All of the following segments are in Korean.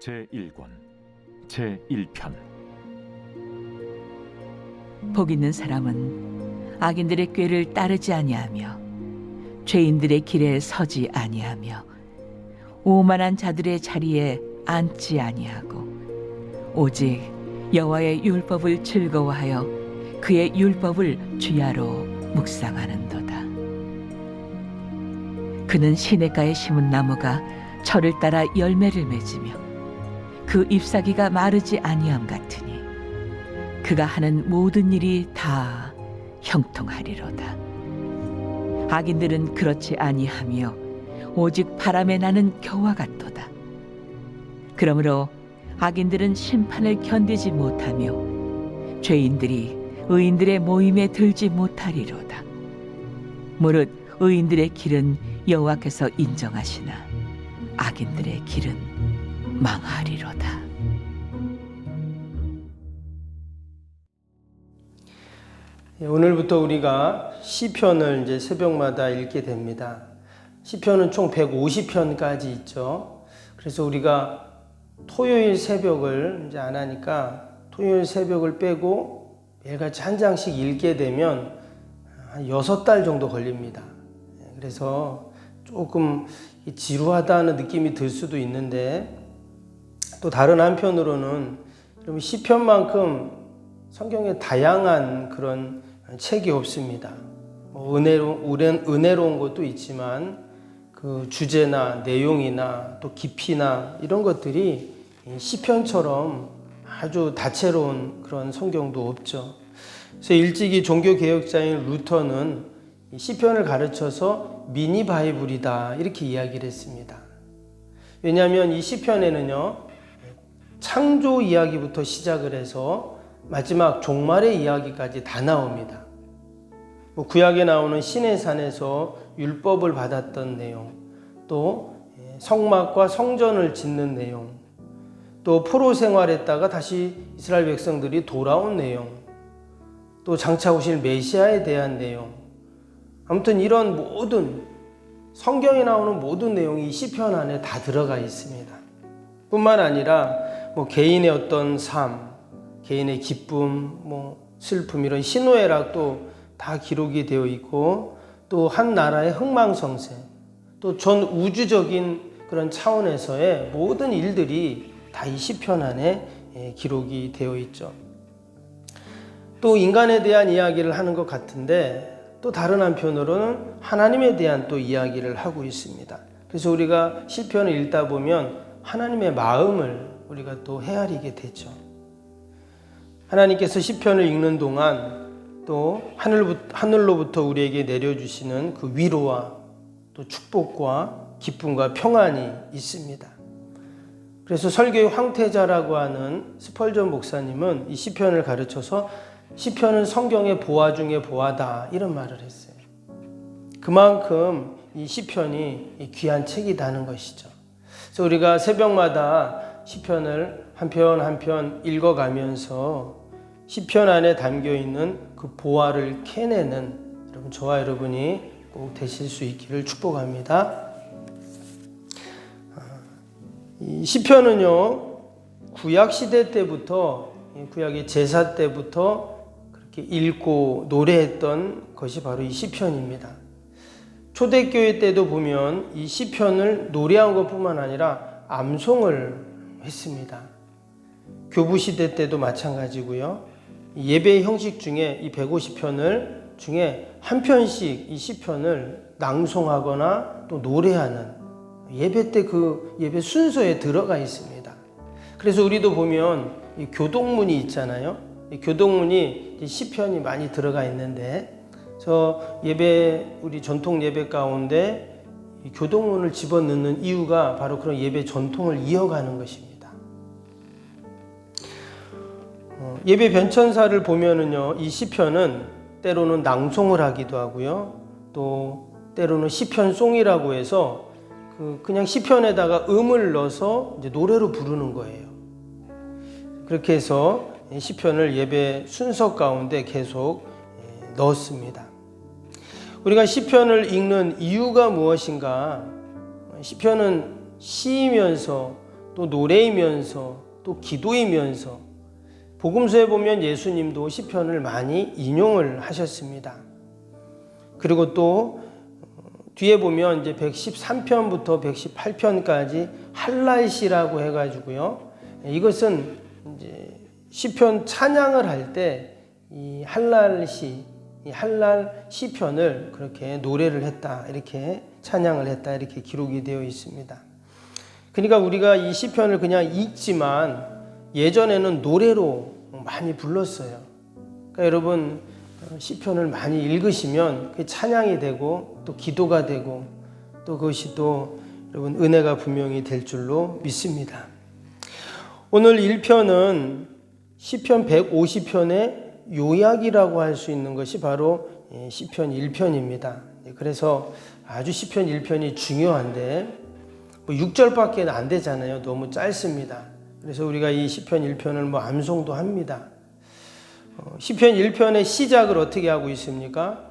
제1권 제1편. 복 있는 사람은 악인들의 꾀를 따르지 아니하며 죄인들의 길에 서지 아니하며 오만한 자들의 자리에 앉지 아니하고 오직 여호와의 율법을 즐거워하여 그의 율법을 주야로 묵상하는도다. 그는 시냇가에 심은 나무가 철을 따라 열매를 맺으며 그 잎사귀가 마르지 아니함 같으니 그가 하는 모든 일이 다 형통하리로다. 악인들은 그렇지 아니하며 오직 바람에 나는 겨와 같도다. 그러므로 악인들은 심판을 견디지 못하며 죄인들이 의인들의 모임에 들지 못하리로다. 무릇 의인들의 길은 여호와께서 인정하시나 악인들의 길은 망하리로다. 오늘부터 우리가 시편을 이제 새벽마다 읽게 됩니다. 시편은 총 150편까지 있죠. 그래서 우리가 토요일 새벽을 이제 안 하니까 토요일 새벽을 빼고 매일같이 한 장씩 읽게 되면 한 6달 정도 걸립니다. 그래서 조금 지루하다는 느낌이 들 수도 있는데, 또 다른 한편으로는 시편만큼 성경에 다양한 그런 책이 없습니다. 은혜로운 것도 있지만 그 주제나 내용이나 또 깊이나 이런 것들이 시편처럼 아주 다채로운 그런 성경도 없죠. 그래서 일찍이 종교개혁자인 루터는 시편을 가르쳐서 미니 바이블이다 이렇게 이야기를 했습니다. 왜냐하면 이 시편에는요, 창조 이야기부터 시작을 해서 마지막 종말의 이야기까지 다 나옵니다. 구약에 나오는 시내산에서 율법을 받았던 내용, 또 성막과 성전을 짓는 내용, 또 포로 생활했다가 다시 이스라엘 백성들이 돌아온 내용, 또 장차 오실 메시아에 대한 내용, 아무튼 이런 모든 성경에 나오는 모든 내용이 시편 안에 다 들어가 있습니다. 뿐만 아니라 개인의 어떤 삶, 개인의 기쁨, 슬픔, 이런 희노애락도 다 기록이 되어 있고, 또 한 나라의 흥망성쇠, 또 전 우주적인 그런 차원에서의 모든 일들이 다 이 시편 안에 기록이 되어 있죠. 또 인간에 대한 이야기를 하는 것 같은데, 또 다른 한편으로는 하나님에 대한 또 이야기를 하고 있습니다. 그래서 우리가 시편을 읽다 보면 하나님의 마음을 우리가 또 헤아리게 되죠. 하나님께서 시편을 읽는 동안 또 하늘로부터 우리에게 내려주시는 그 위로와 또 축복과 기쁨과 평안이 있습니다. 그래서 설교의 황태자라고 하는 스펄전 목사님은 이 시편을 가르쳐서 시편은 성경의 보화 중에 보화다 이런 말을 했어요. 그만큼 이 시편이 귀한 책이라는 것이죠. 그래서 우리가 새벽마다 시편을 한 편 한 편 읽어가면서 시편 안에 담겨있는 그 보화를 캐내는 여러분, 저와 여러분이 꼭 되실 수 있기를 축복합니다. 이 시편은요, 구약시대 때부터, 구약의 제사 때부터 그렇게 읽고 노래했던 것이 바로 이 시편입니다. 초대교회 때도 보면 이 시편을 노래한 것뿐만 아니라 암송을 했습니다. 교부시대 때도 마찬가지고요. 예배 형식 중에 이 150편을 중에 한 편씩 이 시편을 낭송하거나 또 노래하는 예배 때 그 예배 순서에 들어가 있습니다. 그래서 우리도 보면 이 교동문이 있잖아요. 이 교동문이 시편이 많이 들어가 있는데, 저 예배, 우리 전통 예배 가운데 이 교동문을 집어넣는 이유가 바로 그런 예배 전통을 이어가는 것입니다. 예배 변천사를 보면은요, 이 시편은 때로는 낭송을 하기도 하고요, 또 때로는 시편송이라고 해서 그냥 시편에다가 음을 넣어서 이제 노래로 부르는 거예요. 그렇게 해서 시편을 예배 순서 가운데 계속 넣었습니다. 우리가 시편을 읽는 이유가 무엇인가? 시편은 시이면서 또 노래이면서 또 기도이면서 복음서에 보면 예수님도 시편을 많이 인용을 하셨습니다. 그리고 또 뒤에 보면 이제 113편부터 118편까지 할랄시라고 해가지고요. 이것은 이제 시편 찬양을 할 때 이 할랄시, 이 할랄 시편을 그렇게 노래를 했다, 이렇게 찬양을 했다, 이렇게 기록이 되어 있습니다. 그러니까 우리가 이 시편을 그냥 읽지만 예전에는 노래로 많이 불렀어요. 그러니까 여러분 시편을 많이 읽으시면 그게 찬양이 되고 또 기도가 되고 또 그것이 또 여러분 은혜가 분명히 될 줄로 믿습니다. 오늘 1편은 시편 150편의 요약이라고 할 수 있는 것이 바로 시편 1편입니다. 그래서 아주 시편 1편이 중요한데 6절밖에 안 되잖아요. 너무 짧습니다. 그래서 우리가 이 시편 1편을 암송도 합니다. 시편 1편의 시작을 어떻게 하고 있습니까?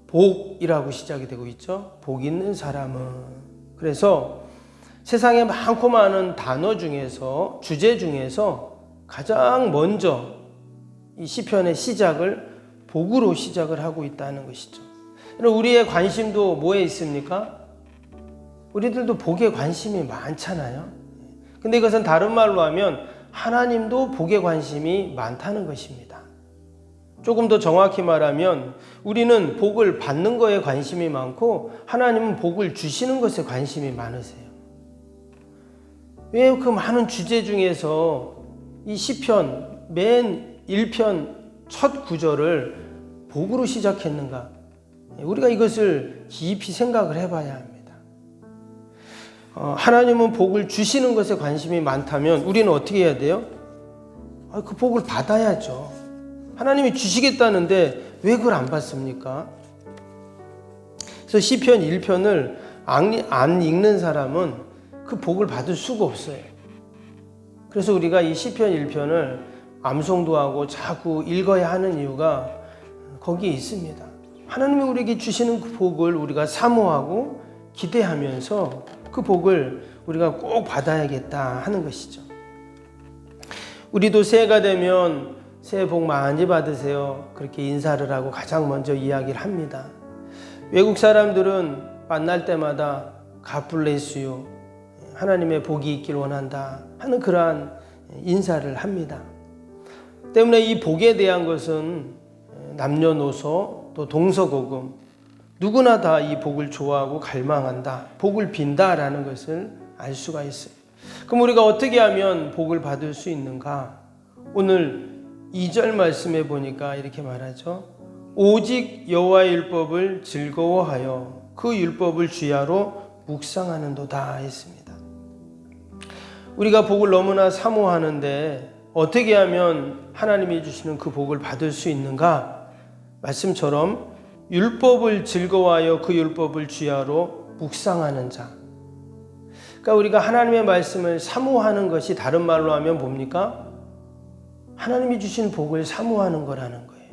복이라고 시작이 되고 있죠. 복 있는 사람은. 그래서 세상에 많고 많은 단어 중에서, 주제 중에서 가장 먼저 이 시편의 시작을 복으로 시작을 하고 있다는 것이죠. 우리의 관심도 뭐에 있습니까? 우리들도 복에 관심이 많잖아요. 근데 이것은 다른 말로 하면 하나님도 복에 관심이 많다는 것입니다. 조금 더 정확히 말하면 우리는 복을 받는 거에 관심이 많고 하나님은 복을 주시는 것에 관심이 많으세요. 왜 그 많은 주제 중에서 이 시편 맨 1편 첫 구절을 복으로 시작했는가? 우리가 이것을 깊이 생각을 해봐야 합니다. 하나님은 복을 주시는 것에 관심이 많다면 우리는 어떻게 해야 돼요? 그 복을 받아야죠. 하나님이 주시겠다는데 왜 그걸 안 받습니까? 그래서 시편 1편을 안 읽는 사람은 그 복을 받을 수가 없어요. 그래서 우리가 이 시편 1편을 암송도 하고 자꾸 읽어야 하는 이유가 거기에 있습니다. 하나님이 우리에게 주시는 그 복을 우리가 사모하고 기대하면서 그 복을 우리가 꼭 받아야겠다 하는 것이죠. 우리도 새해가 되면 새해 복 많이 받으세요. 그렇게 인사를 하고 가장 먼저 이야기를 합니다. 외국 사람들은 만날 때마다 God bless you, 하나님의 복이 있길 원한다 하는 그러한 인사를 합니다. 때문에 이 복에 대한 것은 남녀노소 또 동서고금 누구나 다 이 복을 좋아하고 갈망한다, 복을 빈다라는 것을 알 수가 있어요. 그럼 우리가 어떻게 하면 복을 받을 수 있는가? 오늘 2절 말씀해 보니까 이렇게 말하죠. 오직 여호와의 율법을 즐거워하여 그 율법을 주야로 묵상하는도다 했습니다. 우리가 복을 너무나 사모하는데 어떻게 하면 하나님이 주시는 그 복을 받을 수 있는가? 말씀처럼 율법을 즐거워하여 그 율법을 주야로 묵상하는 자. 그러니까 우리가 하나님의 말씀을 사모하는 것이 다른 말로 하면 뭡니까? 하나님이 주신 복을 사모하는 거라는 거예요.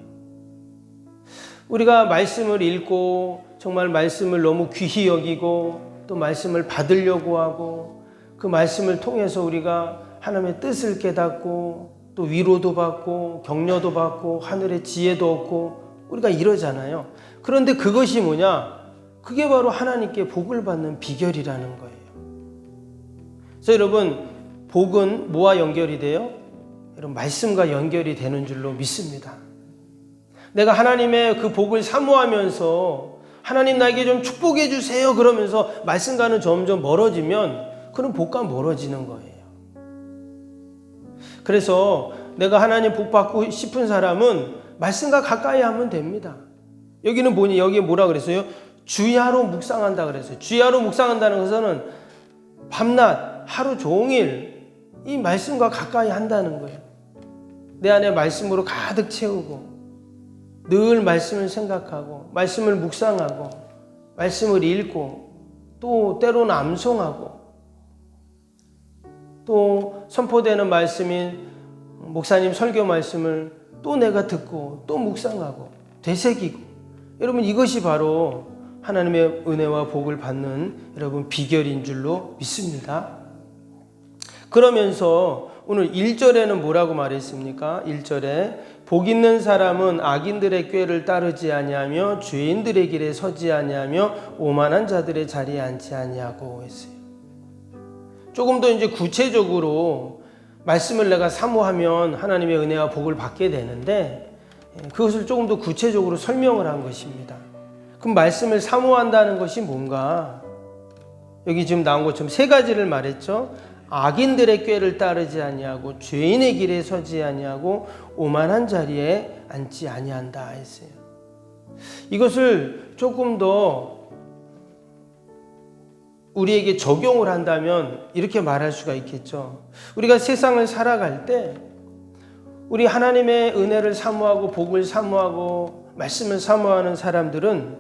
우리가 말씀을 읽고 정말 말씀을 너무 귀히 여기고 또 말씀을 받으려고 하고 그 말씀을 통해서 우리가 하나님의 뜻을 깨닫고 또 위로도 받고 격려도 받고 하늘의 지혜도 얻고 우리가 이러잖아요. 그런데 그것이 뭐냐? 그게 바로 하나님께 복을 받는 비결이라는 거예요. 그래서 여러분, 복은 뭐와 연결이 돼요? 여러분, 말씀과 연결이 되는 줄로 믿습니다. 내가 하나님의 그 복을 사모하면서 하나님 나에게 좀 축복해 주세요 그러면서 말씀과는 점점 멀어지면 그런 복과 멀어지는 거예요. 그래서 내가 하나님 복 받고 싶은 사람은 말씀과 가까이 하면 됩니다. 여기는 뭐니? 여기에 뭐라 그랬어요? 주야로 묵상한다 그랬어요. 주야로 묵상한다는 것은 밤낮 하루 종일 이 말씀과 가까이 한다는 거예요. 내 안에 말씀으로 가득 채우고 늘 말씀을 생각하고 말씀을 묵상하고 말씀을 읽고 또 때로는 암송하고 또 선포되는 말씀인 목사님 설교 말씀을 또 내가 듣고 또 묵상하고 되새기고, 여러분 이것이 바로 하나님의 은혜와 복을 받는 여러분 비결인 줄로 믿습니다. 그러면서 오늘 1절에는 뭐라고 말했습니까? 1절에 복 있는 사람은 악인들의 꾀를 따르지 아니하며 죄인들의 길에 서지 아니하며 오만한 자들의 자리에 앉지 아니하고 했어요. 조금 더 이제 구체적으로 말씀을 내가 사모하면 하나님의 은혜와 복을 받게 되는데 그것을 조금 더 구체적으로 설명을 한 것입니다. 그럼 말씀을 사모한다는 것이 뭔가? 여기 지금 나온 것처럼 세 가지를 말했죠. 악인들의 꾀를 따르지 아니하고 죄인의 길에 서지 아니하고 오만한 자리에 앉지 아니한다 했어요. 이것을 조금 더 우리에게 적용을 한다면 이렇게 말할 수가 있겠죠. 우리가 세상을 살아갈 때 우리 하나님의 은혜를 사모하고 복을 사모하고 말씀을 사모하는 사람들은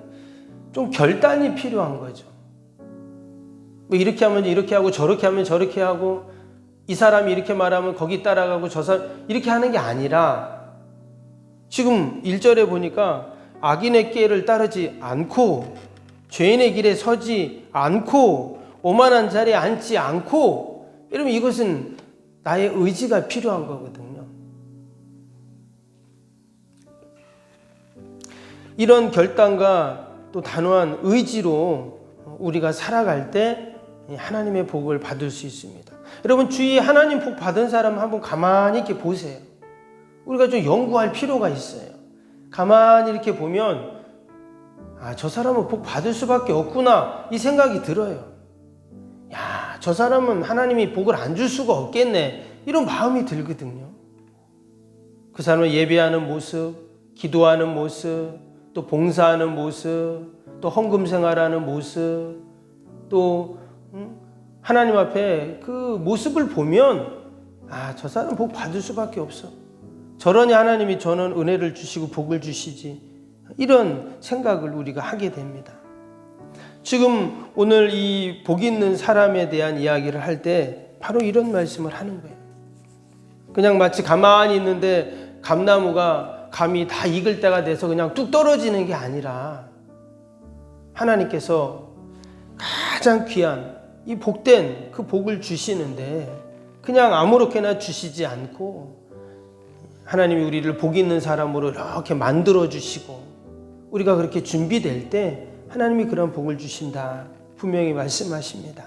좀 결단이 필요한 거죠. 뭐 이렇게 하면 이렇게 하고 저렇게 하면 저렇게 하고 이 사람이 이렇게 말하면 거기 따라가고 저 사람 이렇게 하는 게 아니라 지금 1절에 보니까 악인의 꾀를 따르지 않고 죄인의 길에 서지 않고 오만한 자리에 앉지 않고 여러분 이것은 나의 의지가 필요한 거거든요. 이런 결단과 또 단호한 의지로 우리가 살아갈 때 하나님의 복을 받을 수 있습니다. 여러분 주위에 하나님 복 받은 사람 한번 가만히 이렇게 보세요. 우리가 좀 연구할 필요가 있어요. 가만히 이렇게 보면 저 사람은 복 받을 수밖에 없구나 이 생각이 들어요. 저 사람은 하나님이 복을 안 줄 수가 없겠네 이런 마음이 들거든요. 그 사람은 예배하는 모습, 기도하는 모습, 또 봉사하는 모습, 또 헌금 생활하는 모습, 또 하나님 앞에 그 모습을 보면 저 사람 복 받을 수밖에 없어. 저러니 하나님이 저는 은혜를 주시고 복을 주시지. 이런 생각을 우리가 하게 됩니다. 지금 오늘 이 복 있는 사람에 대한 이야기를 할 때 바로 이런 말씀을 하는 거예요. 그냥 마치 가만히 있는데 감나무가 감이 다 익을 때가 돼서 그냥 뚝 떨어지는 게 아니라 하나님께서 가장 귀한 이 복된 그 복을 주시는데 그냥 아무렇게나 주시지 않고 하나님이 우리를 복 있는 사람으로 이렇게 만들어 주시고 우리가 그렇게 준비될 때 하나님이 그런 복을 주신다 분명히 말씀하십니다.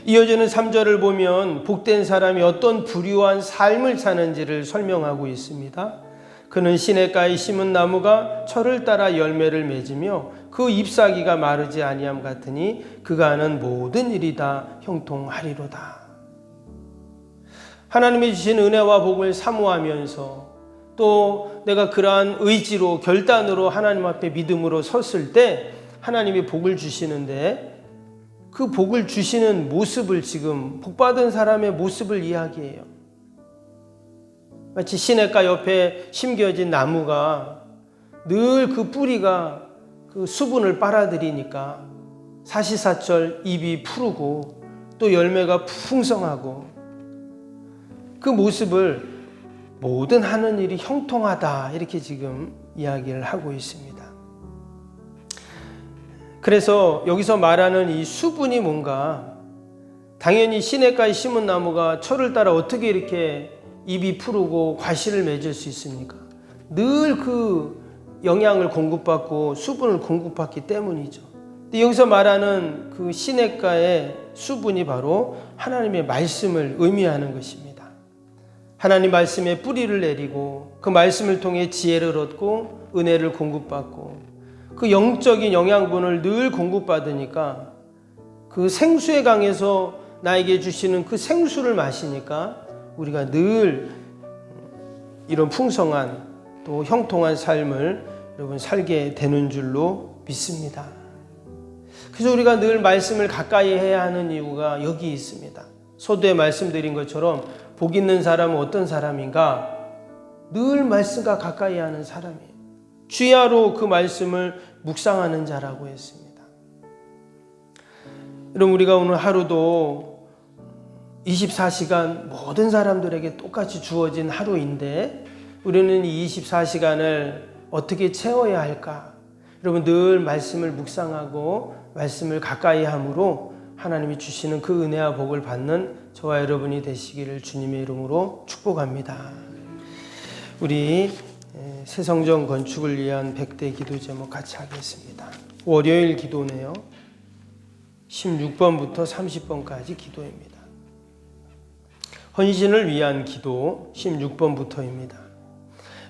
이어지는 3절을 보면 복된 사람이 어떤 부유한 삶을 사는지를 설명하고 있습니다. 그는 시냇가에 심은 나무가 철을 따라 열매를 맺으며 그 잎사귀가 마르지 아니함 같으니 그가 하는 모든 일이 다 형통하리로다. 하나님이 주신 은혜와 복을 사모하면서 또 내가 그러한 의지로 결단으로 하나님 앞에 믿음으로 섰을 때 하나님이 복을 주시는데 그 복을 주시는 모습을 지금 복받은 사람의 모습을 이야기해요. 마치 시냇가 옆에 심겨진 나무가 늘 그 뿌리가 그 수분을 빨아들이니까 사시사철 잎이 푸르고 또 열매가 풍성하고 그 모습을 모든 하는 일이 형통하다 이렇게 지금 이야기를 하고 있습니다. 그래서 여기서 말하는 이 수분이 뭔가 당연히 시냇가에 심은 나무가 철을 따라 어떻게 이렇게 잎이 푸르고 과실을 맺을 수 있습니까? 늘 그 영양을 공급받고 수분을 공급받기 때문이죠. 근데 여기서 말하는 그 시냇가의 수분이 바로 하나님의 말씀을 의미하는 것입니다. 하나님 말씀에 뿌리를 내리고 그 말씀을 통해 지혜를 얻고 은혜를 공급받고 그 영적인 영양분을 늘 공급받으니까 그 생수의 강에서 나에게 주시는 그 생수를 마시니까 우리가 늘 이런 풍성한 또 형통한 삶을 여러분 살게 되는 줄로 믿습니다. 그래서 우리가 늘 말씀을 가까이 해야 하는 이유가 여기 있습니다. 서두에 말씀드린 것처럼 복 있는 사람은 어떤 사람인가? 늘 말씀과 가까이 하는 사람이에요. 주야로 그 말씀을 묵상하는 자라고 했습니다. 여러분 우리가 오늘 하루도 24시간 모든 사람들에게 똑같이 주어진 하루인데 우리는 이 24시간을 어떻게 채워야 할까? 여러분 늘 말씀을 묵상하고 말씀을 가까이 함으로 하나님이 주시는 그 은혜와 복을 받는 저와 여러분이 되시기를 주님의 이름으로 축복합니다. 우리 새성전 건축을 위한 100대 기도 제목 같이 하겠습니다. 월요일 기도네요. 16번부터 30번까지 기도입니다. 헌신을 위한 기도 16번부터입니다.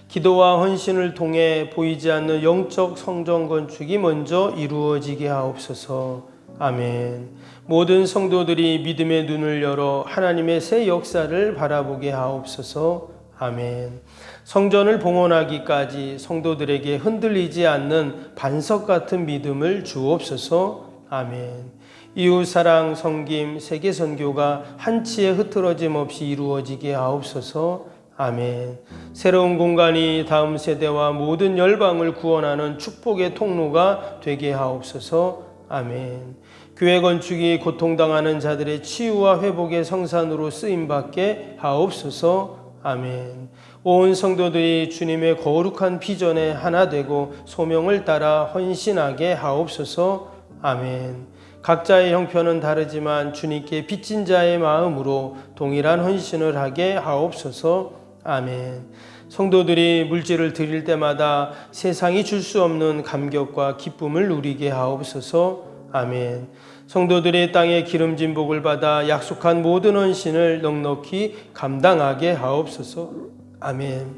기도와 헌신을 통해 보이지 않는 영적 성전 건축이 먼저 이루어지게 하옵소서. 아멘. 모든 성도들이 믿음의 눈을 열어 하나님의 새 역사를 바라보게 하옵소서. 아멘. 성전을 봉헌하기까지 성도들에게 흔들리지 않는 반석 같은 믿음을 주옵소서. 아멘. 이웃사랑, 섬김, 세계선교가 한치의 흐트러짐 없이 이루어지게 하옵소서. 아멘. 새로운 공간이 다음 세대와 모든 열방을 구원하는 축복의 통로가 되게 하옵소서. 아멘. 교회 건축이 고통당하는 자들의 치유와 회복의 성산으로 쓰임받게 하옵소서. 아멘. 온 성도들이 주님의 거룩한 비전에 하나 되고 소명을 따라 헌신하게 하옵소서. 아멘. 각자의 형편은 다르지만 주님께 빚진 자의 마음으로 동일한 헌신을 하게 하옵소서. 아멘. 성도들이 물질을 드릴 때마다 세상이 줄 수 없는 감격과 기쁨을 누리게 하옵소서. 아멘. 성도들이 땅의 기름진 복을 받아 약속한 모든 헌신을 넉넉히 감당하게 하옵소서. 아멘.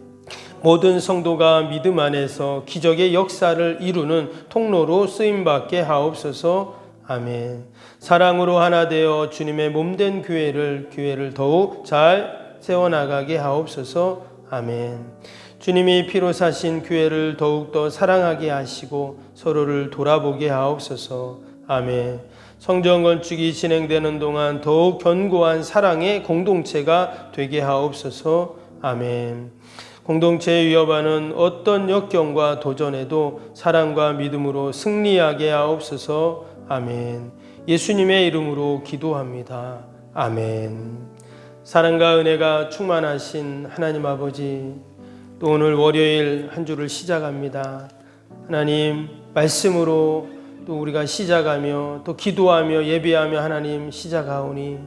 모든 성도가 믿음 안에서 기적의 역사를 이루는 통로로 쓰임받게 하옵소서. 아멘. 사랑으로 하나 되어 주님의 몸된 교회를 더욱 잘 세워나가게 하옵소서. 아멘. 주님이 피로 사신 교회를 더욱더 사랑하게 하시고 서로를 돌아보게 하옵소서. 아멘. 성전 건축이 진행되는 동안 더욱 견고한 사랑의 공동체가 되게 하옵소서. 아멘. 공동체에 위협하는 어떤 역경과 도전에도 사랑과 믿음으로 승리하게 하옵소서. 아멘. 예수님의 이름으로 기도합니다. 아멘. 사랑과 은혜가 충만하신 하나님 아버지, 또 오늘 월요일 한 주를 시작합니다. 하나님 말씀으로 또 우리가 시작하며 또 기도하며 예배하며 하나님 시작하오니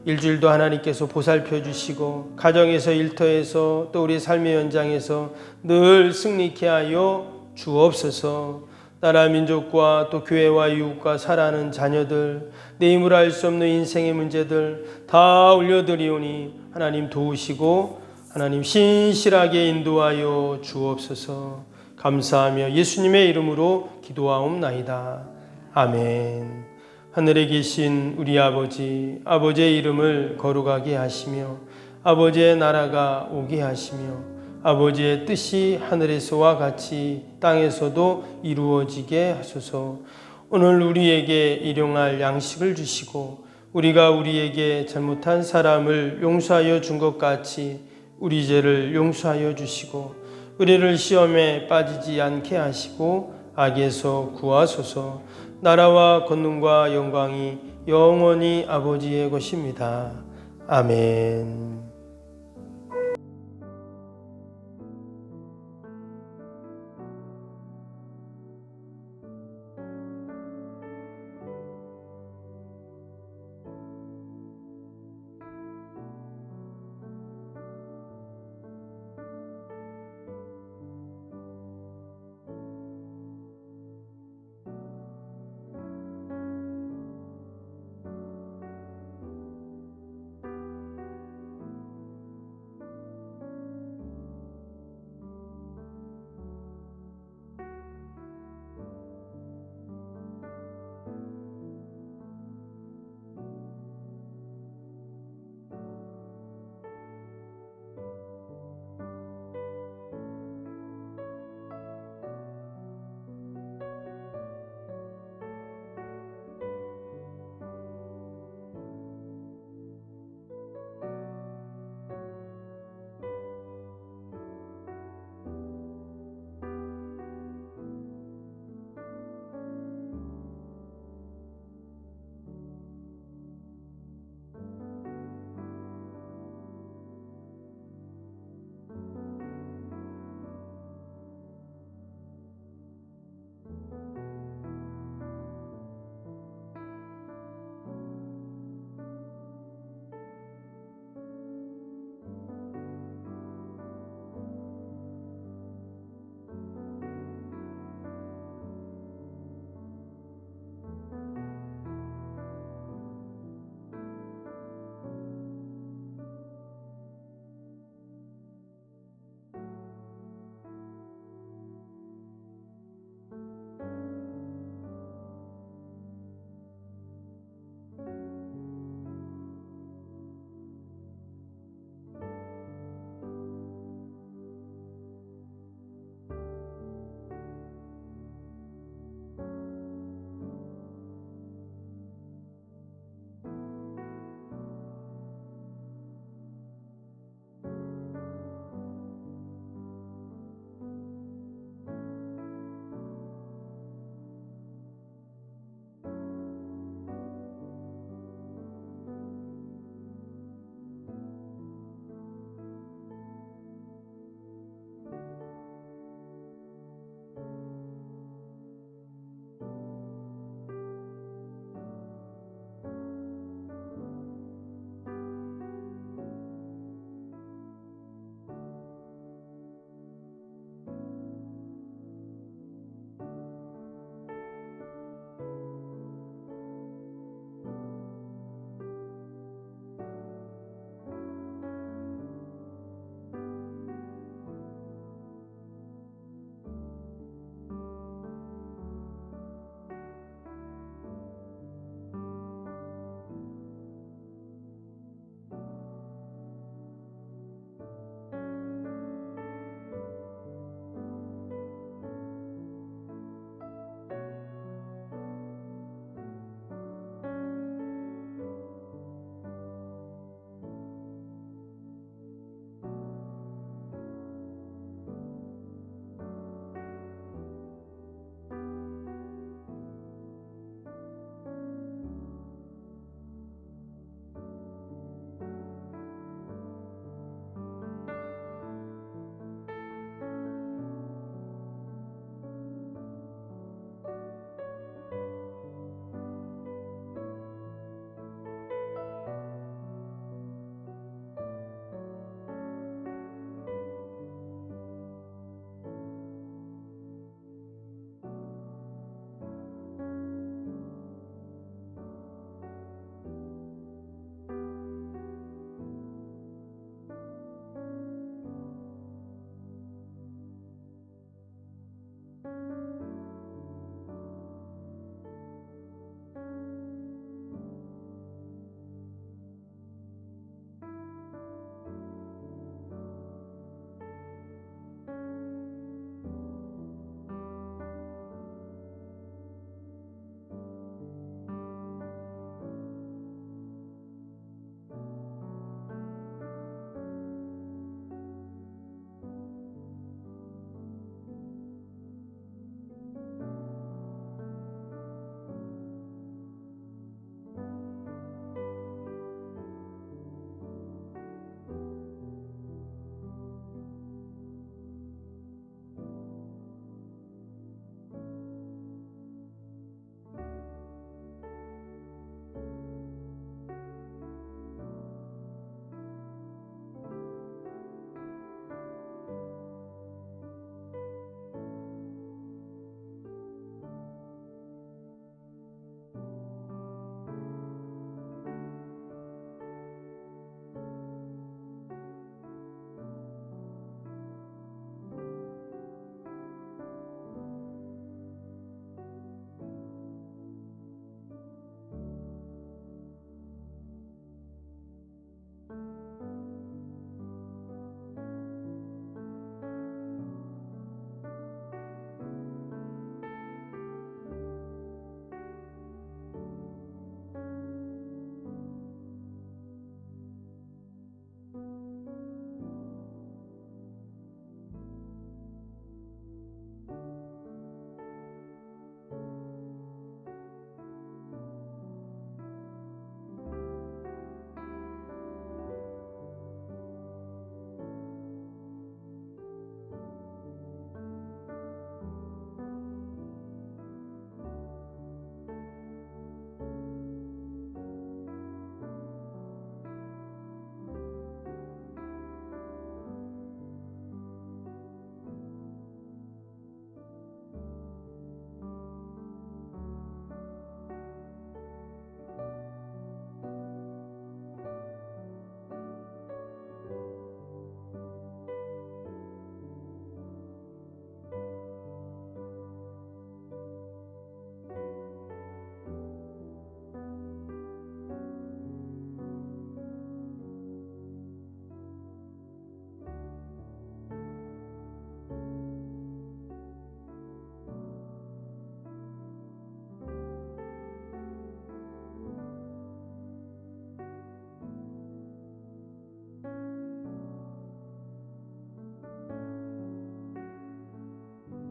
일주일도 하나님께서 보살펴 주시고 가정에서 일터에서 또 우리 삶의 현장에서 늘 승리케 하여 주옵소서. 나라 민족과 또 교회와 이웃과 살아가는 자녀들, 내 힘으로 할 수 없는 인생의 문제들 다 올려드리오니 하나님 도우시고 하나님 신실하게 인도하여 주옵소서. 감사하며 예수님의 이름으로 기도하옵나이다. 아멘. 하늘에 계신 우리 아버지, 아버지의 이름을 거룩하게 하시며 아버지의 나라가 오게 하시며 아버지의 뜻이 하늘에서와 같이 땅에서도 이루어지게 하소서. 오늘 우리에게 일용할 양식을 주시고 우리가 우리에게 잘못한 사람을 용서하여 준 것 같이 우리 죄를 용서하여 주시고 우리를 시험에 빠지지 않게 하시고 악에서 구하소서. 나라와 권능과 영광이 영원히 아버지의 것입니다. 아멘.